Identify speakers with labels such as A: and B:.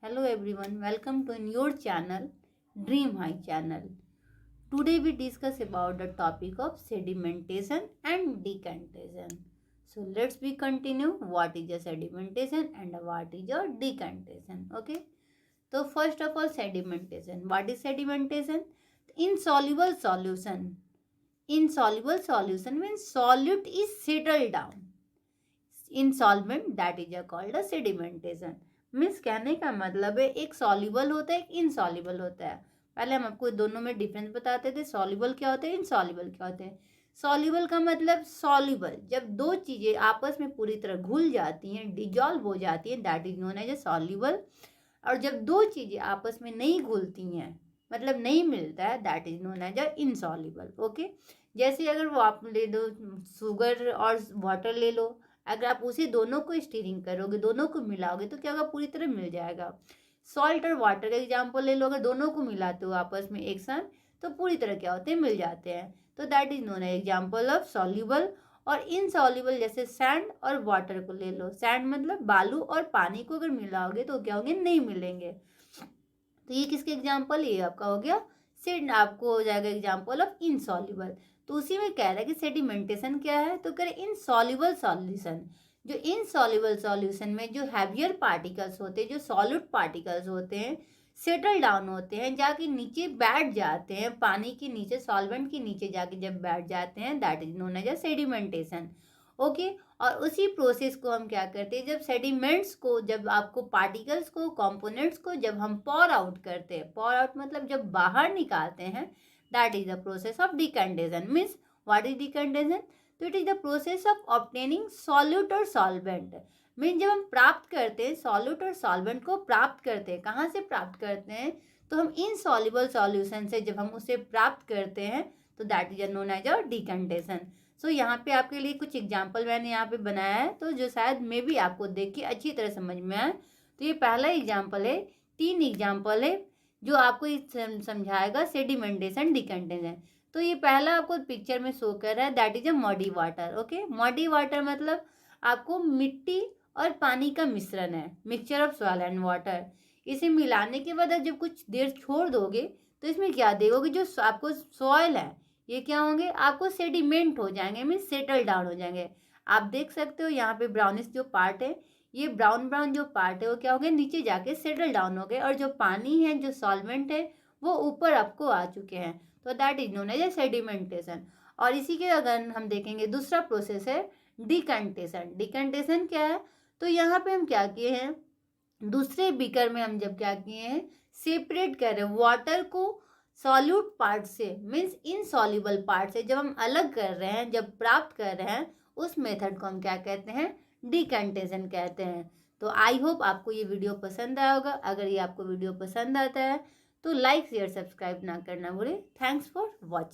A: Hello everyone, welcome to your channel Dream High channel. Today we discuss about the topic of sedimentation and decantation. So let's we continue what is a sedimentation and what is a decantation. Okay. So first of all, sedimentation. What is sedimentation? Insoluble solution. Insoluble solution means solute is settled down. Insolvent that is called a sedimentation. Means कहने का मतलब है एक soluble होता है एक insoluble होता है। पहले हम आपको दोनों में डिफरेंस बताते थे, सॉल्युबल क्या होते हैं इनसॉल्युबल क्या होते हैं। सॉल्युबल का मतलब सॉल्युबल जब दो चीजें आपस में पूरी तरह घुल जाती हैं, डिजॉल्व हो जाती हैं, that is known as a soluble. और जब दो चीजें आपस में नहीं घुलती हैं, मतलब नहीं मिलता है, that is known as a insoluble. Okay, जैसे अगर वो आप ले लो शुगर और वाटर ले लो, अगर आप उसी दोनों को स्टीरिंग करोगे, दोनों को मिलाओगे तो क्या होगा, पूरी तरह मिल जाएगा। सॉल्ट और वाटर का एग्जाम्पल ले लो, अगर दोनों को मिलाते हो आपस में एक साथ तो पूरी तरह क्या होते हैं, मिल जाते हैं। तो that is known as example of soluble. और इनसॉल्युबल जैसे सैंड और वाटर को ले लो, सैंड मतलब बालू और पानी को अगर मिलाओगे तो क्या होंगे, नहीं मिलेंगे। तो ये किसके एग्जाम्पल, ये आपका हो गया सेड, आपको हो जाएगा एग्जाम्पल ऑफ इनसॉल्युबल। तो उसी में कह रहा है कि सेडिमेंटेशन क्या है, तो कह रहे इनसॉल्युबल सॉल्यूशन। जो इनसॉल्युबल सॉल्यूशन में जो हैवियर पार्टिकल्स होते हैं, जो सॉल्यूट पार्टिकल्स होते हैं, सेटल डाउन होते हैं, जाके नीचे बैठ जाते हैं, पानी के नीचे, सॉल्वेंट के नीचे जाके जब बैठ जाते हैं, that is known as sedimentation. Okay, और उसी प्रोसेस को हम क्या करते हैं, जब सेडिमेंट्स को, जब आपको पार्टिकल्स को, कंपोनेंट्स को जब हम पॉर आउट करते हैं, पॉर आउट मतलब जब बाहर निकालते हैं, that is the process of decantation. Means what is decantation, तो it is the process of obtaining solute और सॉल्वेंट। मीन जब हम प्राप्त करते हैं सॉल्यूट और सॉल्वेंट को, प्राप्त करते हैं, कहाँ से प्राप्त करते हैं, तो हम इनसॉल्युबल सॉल्यूशन से जब हम उसे प्राप्त करते हैं तो that is known as a decantation. So यहाँ पे आपके लिए कुछ एग्जाम्पल मैंने यहाँ पे बनाया है, तो जो शायद मे भी आपको देख के अच्छी तरह समझ में आए। तो ये पहला एग्जाम्पल है, 3 एग्जाम्पल है जो आपको समझाएगा सेडिमेंटेशन डिकंडेशन। तो ये पहला आपको पिक्चर में शो कर रहा है, that is a muddy water. Okay, muddy water मतलब आपको मिट्टी और पानी का मिश्रण है, mixture of soil and water. इसे मिलाने के बाद जब कुछ देर छोड़ दोगे तो इसमें क्या देखोगे, जो आपको सॉइल है ये क्या होंगे, आपको सेडिमेंट हो जाएंगे, मीन सेटल डाउन हो जाएंगे। आप देख सकते हो यहाँ पे ब्राउनिश जो पार्ट है, ये ब्राउन ब्राउन जो पार्ट है वो क्या हो गया, नीचे जाके सेटल डाउन हो गए, और जो पानी है, जो सॉल्वेंट है, वो ऊपर आपको आ चुके हैं। तो that is known as sedimentation. और इसी के अगर हम देखेंगे दूसरा प्रोसेस है डिकंटेशन। डिकंटेशन क्या है, तो यहाँ पे हम क्या किए हैं, दूसरे बीकर में हम जब क्या किए हैं, सेपरेट कर रहे हैं वाटर को सॉल्यूट पार्ट से, मीन्स इनसॉल्युबल पार्ट से जब हम अलग कर रहे हैं, जब प्राप्त कर रहे हैं, उस मेथड को हम क्या कहते हैं, डिकंटेशन कहते हैं। तो आई होप आपको ये वीडियो पसंद आया होगा। अगर ये आपको वीडियो पसंद आता है तो लाइक शेयर सब्सक्राइब ना करना भूलें। Thanks for watching.